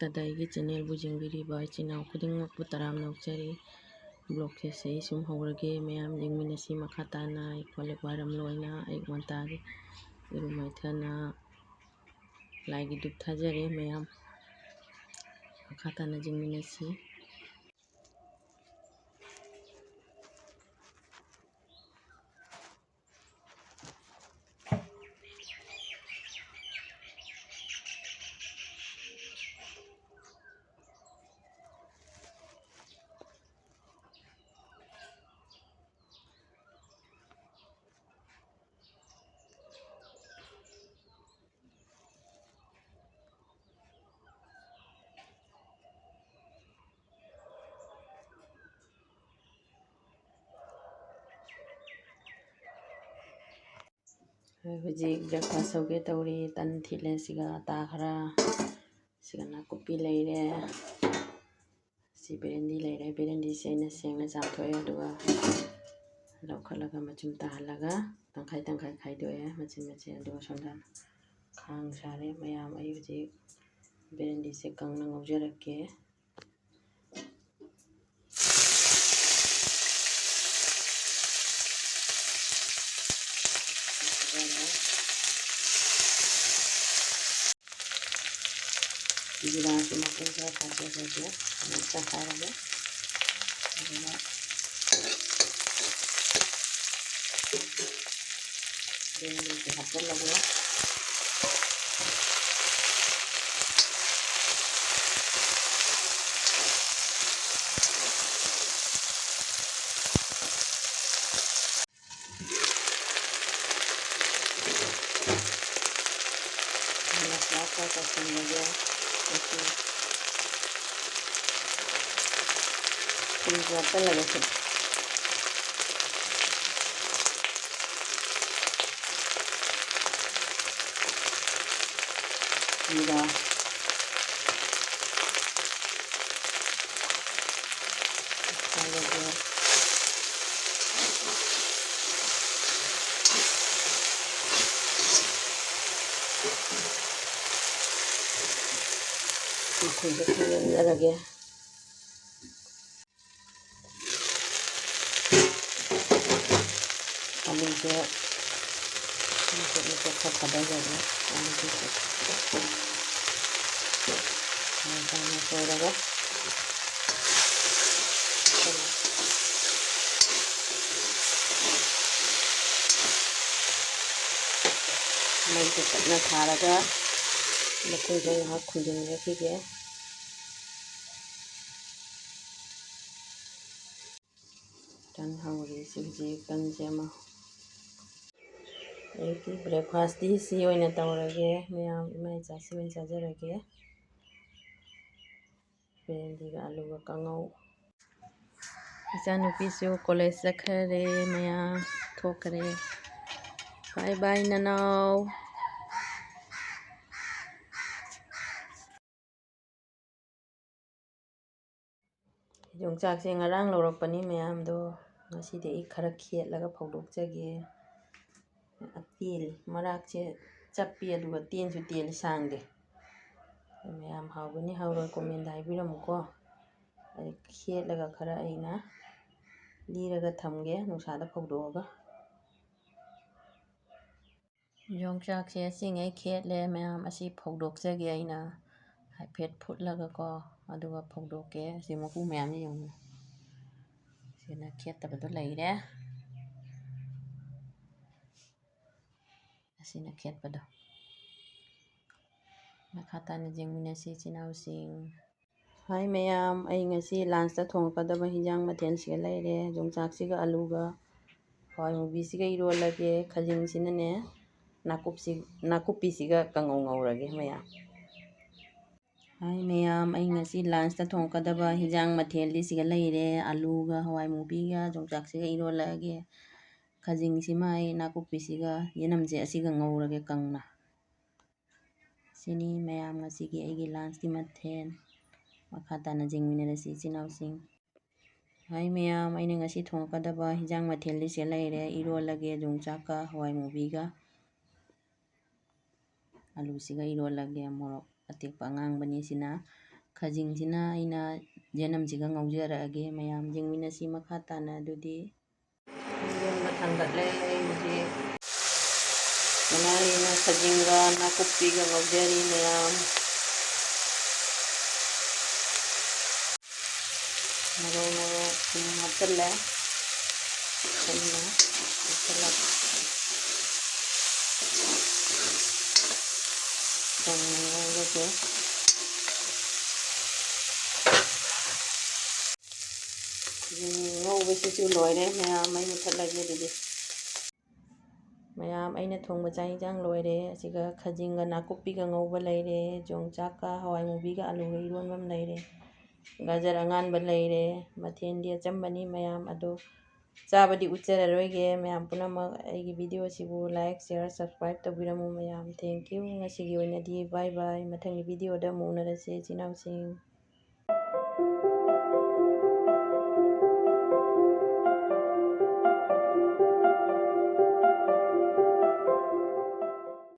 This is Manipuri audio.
ꯀꯗꯥꯏꯒꯤ ꯆꯦꯅꯦꯜꯕꯨ ꯌꯦꯡꯕꯤꯔꯤꯕ ꯏꯆꯤꯟ ꯏꯅꯥꯎ ꯈꯨꯗꯤꯡꯃꯛꯄꯨ ꯇꯔꯥꯝꯅ ꯑꯣꯛꯆꯔꯤ ꯕ꯭ꯂꯣꯒꯁꯦ ꯁꯨꯝ ꯍꯧꯔꯒꯦ ꯃꯌꯥꯝ ꯌꯦꯡꯃꯤꯟꯅꯁꯤ ꯃꯈꯥ ꯇꯥꯅ ꯀꯣꯜꯂꯤꯛ ꯋꯥꯏꯔꯝ ꯂꯣꯏꯅ ꯑꯌꯨꯛ ꯉꯟꯇꯥꯒꯤ ꯏꯔꯨ ꯃꯥꯏꯊꯅ ꯂꯥꯏꯒꯤ ꯙꯨꯞ ꯊꯥꯖꯔꯦ ꯃꯌꯥꯝ ꯃꯈꯥ ꯇꯥꯅ ꯌꯦꯡꯃꯤꯟꯅꯁꯤ ꯍꯧꯖꯤꯛ ꯕ꯭ꯔꯦꯛꯐꯥꯁ ꯇꯧꯒꯦ ꯇꯧꯔꯤ ꯇꯟ ꯊꯤꯠꯂꯦ ꯁꯤꯒ ꯑꯇꯥ ꯈꯔ ꯁꯤꯒ ꯅꯥꯀꯨꯞꯄꯤ ꯂꯩꯔꯦ ꯁꯤ ꯕꯦꯔꯦꯟꯗꯤ ꯂꯩꯔꯦ ꯕꯦꯔꯦꯟꯗꯤꯁꯦ ꯑꯩꯅ ꯁꯦꯡꯅ ꯆꯥꯝꯊꯣꯛꯑꯦ ꯑꯗꯨꯒ ꯂꯧꯈꯠꯂꯒ ꯃꯆꯨꯝ ꯇꯥꯍꯜꯂꯒ ꯇꯪꯈꯥꯏ ꯇꯪꯈꯥꯏ ꯈꯥꯏꯗꯣꯛꯑꯦ ꯃꯆꯤꯟ ꯑꯗꯨꯒ ꯁꯣꯝꯗ ꯈꯥꯡ ꯁꯥꯔꯦ ꯃꯌꯥꯝ ꯑꯩ ꯍꯧꯖꯤꯛ ꯕꯦꯔꯦꯟꯗꯤꯁꯦ ꯀꯪꯅ ꯉꯧꯖꯔꯛꯀꯦ ꯖꯤꯔꯥꯁꯤ ꯃꯄꯨꯡ ꯈꯔ ꯊꯥꯖꯔꯒꯦ ꯑꯃꯨꯛ ꯆꯥꯏꯈꯥꯏꯔꯒꯦ ꯑꯗꯨꯒ ꯕꯦꯔꯦꯟꯗꯤꯁꯦ ꯍꯥꯞꯆꯤꯜꯂꯒꯦ मसाला का पसंद लगे जाता लगे थे जीरा लगे आलू से खा खड़ा जाए आलू से छोड़ेगा मैं तो कितना खा रहा मकुल से यहाँ खुजन रखिए टन हमारी सब्जी कन जमा एक ब्रेकफास्ट दी सी ओइना तौरगे मयाम इमाई चासी में चाजरगे बेरेंदी का आलू का कांगौ इचानुपीसु कॉलेज चखरे मया थोकरे बाय बाय ननाव ꯌꯣꯡꯆꯥꯛꯁꯦ ꯉꯔꯥꯡ ꯂꯧꯔꯛꯄꯅꯤ ꯃꯌꯥꯝꯗꯣ ꯉꯁꯤꯗꯤ ꯑꯩ ꯈꯔ ꯈꯦꯠꯂꯒ ꯐꯧꯗꯣꯛꯆꯒꯦ ꯑꯇꯦꯜ ꯃꯔꯥꯛꯁꯦ ꯆꯞꯄꯤ ꯑꯗꯨꯒ ꯇꯦꯟꯁꯨ ꯇꯦꯜꯂꯤ ꯁꯥꯡꯗꯦ ꯃꯌꯥꯝ ꯍꯥꯎꯒꯅꯤ ꯍꯥꯎꯔꯣꯏ ꯀꯣꯃꯦꯟꯗ ꯍꯥꯏꯕꯤꯔꯝꯃꯨꯀꯣ ꯑꯩ ꯈꯦꯠꯂꯒ ꯈꯔ ꯑꯩꯅ ꯂꯤꯔꯒ ꯊꯝꯒꯦ ꯅꯨꯡꯁꯥꯗ ꯐꯧꯗꯣꯛꯑꯒ ꯌꯣꯡꯆꯥꯛꯁꯦ ꯑꯁꯤꯉꯩ ꯈꯦꯠꯂꯦ ꯃꯌꯥꯝ ꯑꯁꯤ ꯐꯧꯗꯣꯛꯆꯒꯦ ꯑꯩꯅ ꯍꯥꯏꯐꯦꯠ ꯐꯨꯠꯂꯒꯀꯣ ꯑꯗꯨꯒ ꯐꯧꯗꯣꯛꯀꯦ ꯁꯤ ꯃꯀꯨ ꯃꯌꯥꯝꯁꯦ ꯌꯦꯡꯉꯨ ꯁꯤꯅ ꯈꯦꯠꯇꯕꯗꯣ ꯂꯩꯔꯦ ꯑꯁꯤꯅ ꯈꯦꯠꯄꯗꯣ ꯃꯈꯥ ꯇꯥꯅ ꯌꯦꯡꯃꯤꯟꯅꯁꯤ ꯏꯆꯤꯟꯅꯥꯎꯁꯤꯡ ꯍꯥꯏ ꯃꯌꯥꯝ ꯑꯩ ꯉꯁꯤ ꯂꯥꯟꯁꯇ ꯊꯣꯡꯉꯛꯀꯗꯕ ꯍꯤꯟꯖꯥꯡ ꯃꯊꯦꯜꯁꯤꯒ ꯂꯩꯔꯦ ꯌꯣꯡꯆꯥꯛꯁꯤꯒ ꯑꯂꯨꯒ ꯍꯋꯥꯏ ꯃꯨꯕꯤꯁꯤꯒ ꯏꯔꯣꯜꯂꯒꯦ ꯈꯖꯤꯡꯁꯤꯅꯅꯦ ꯅꯥꯀꯨꯞꯄꯤꯁꯤꯒ ꯀꯥꯡꯉꯧ ꯉꯧꯔꯒꯦ ꯃꯌꯥꯝ ꯍꯥꯏ ꯃꯌꯥꯝ ꯑꯩ ꯉꯁꯤ ꯂꯥꯟꯁꯇ ꯊꯣꯡꯉꯛꯀꯗꯕ ꯍꯤꯟꯖꯥꯡ ꯃꯊꯦꯜꯗꯤ ꯁꯤꯒ ꯂꯩꯔꯦ ꯑꯂꯨꯒ ꯍꯋꯥꯏ ꯃꯨꯕꯤꯒ ꯌꯣꯡꯆꯥꯛꯁꯤꯒ ꯏꯔꯣꯜꯂꯒꯦ ꯈꯖꯤꯡꯁꯤꯃ ꯑꯩ ꯅꯥꯀꯨꯞꯄꯤꯁꯤꯒ ꯌꯦꯅꯝꯁꯦ ꯑꯁꯤꯒ ꯉꯧꯔꯒꯦ ꯀꯪꯅ ꯁꯤꯅꯤ ꯃꯌꯥꯝ ꯉꯁꯤꯒꯤ ꯑꯩꯒꯤ ꯂꯥꯟꯁꯀꯤ ꯃꯊꯦꯜ ꯃꯈꯥ ꯇꯥꯅ ꯌꯦꯡꯃꯤꯟꯅꯔꯁꯤ ꯏꯆꯤꯟꯅꯥꯎꯁꯤꯡ ꯍꯥꯏ ꯃꯌꯥꯝ ꯑꯩꯅ ꯉꯁꯤ ꯊꯣꯡꯉꯛꯀꯗꯕ ꯍꯤꯟꯖꯥꯡ ꯃꯊꯦꯜꯗꯤ ꯁꯤꯒ ꯂꯩꯔꯦ ꯏꯔꯣꯜꯂꯒꯦ ꯌꯣꯡꯆꯥꯛꯀ ꯍꯋꯥꯏ ꯃꯨꯕꯤꯒ ꯑꯂꯨꯁꯤꯒ ꯏꯔꯣꯜꯂꯒꯦ ꯃꯣꯔꯣꯛ ꯑꯇꯦꯛꯄ ꯑꯉꯥꯡꯕꯅꯤ ꯁꯤꯅ ꯈꯥꯖꯤꯡꯁꯤꯅ ꯑꯩꯅ ꯌꯦꯅꯝꯁꯤꯒ ꯉꯧꯖꯔꯛꯑꯒꯦ ꯃꯌꯥꯝ ꯌꯦꯡꯃꯤꯟꯅꯁꯤ ꯃꯈꯥ ꯇꯥꯅ ꯑꯗꯨꯗꯤ ꯌꯣꯟꯕ ꯊꯥꯡꯒꯠꯂꯦ ꯑꯩ ꯍꯧꯖꯤꯛ ꯃꯅꯥꯔꯤꯅ ꯈꯥꯖꯤꯡꯒ ꯅꯥꯀꯨꯞꯄꯤꯒ ꯉꯧꯖꯔꯤ ꯃꯌꯥꯝ ꯃꯔꯣꯛ ꯊꯨꯝ ꯍꯥꯞꯆꯤꯜꯂꯦ ꯊꯨꯝꯅ ꯍꯥꯞꯆꯤꯜꯂꯒ ꯉꯧꯔꯒꯦ ꯉꯧꯕꯁꯤꯁꯨ ꯂꯣꯏꯔꯦ ꯃꯌꯥꯝ ꯑꯩ ꯃꯨꯊꯠꯂꯒꯦ ꯑꯗꯨꯗꯤ ꯃꯌꯥꯝ ꯑꯩꯅ ꯊꯣꯡꯕ ꯆꯥꯛ ꯏꯟꯁꯥꯡ ꯂꯣꯏꯔꯦ ꯑꯁꯤꯒ ꯈꯥꯖꯤꯡꯒ ꯅꯥꯀꯨꯞꯄꯤꯒ ꯉꯧꯕ ꯂꯩꯔꯦ ꯌꯣꯡꯆꯥꯛꯀ ꯍꯋꯥꯏ ꯃꯨꯕꯤꯒ ꯑꯂꯨꯒ ꯏꯔꯣꯟꯕ ꯑꯃ ꯂꯩꯔꯦ ꯒꯥꯖꯔ ꯑꯉꯥꯟꯕ ꯂꯩꯔꯦ ꯃꯊꯦꯜꯗꯤ ꯑꯆꯝꯕꯅꯤ ꯃꯌꯥꯝ ꯑꯗꯣ ꯆꯥꯕꯗꯤ ꯎꯠꯆꯔꯔꯣꯏꯒꯦ ꯃꯌꯥꯝ ꯄꯨꯝꯅꯃꯛ ꯑꯩꯒꯤ ꯚꯤꯗꯤꯑꯣꯁꯤꯕꯨ ꯂꯥꯏꯛ ꯁꯤꯌꯔ ꯁꯕꯁꯀ꯭ꯔꯥꯏꯕ ꯇꯧꯕꯤꯔꯝꯃꯨ ꯃꯌꯥꯝ ꯊꯦꯡꯛ ꯌꯨ ꯉꯁꯤꯒꯤ ꯑꯣꯏꯅꯗꯤ ꯕꯥꯏ ꯕꯥꯏ ꯃꯊꯪꯒꯤ ꯚꯤꯗꯤꯑꯣꯗ ꯑꯃꯨꯛ ꯎꯅꯔꯁꯤ ꯏꯆꯤꯜ ꯏꯅꯥꯎꯁꯤꯡ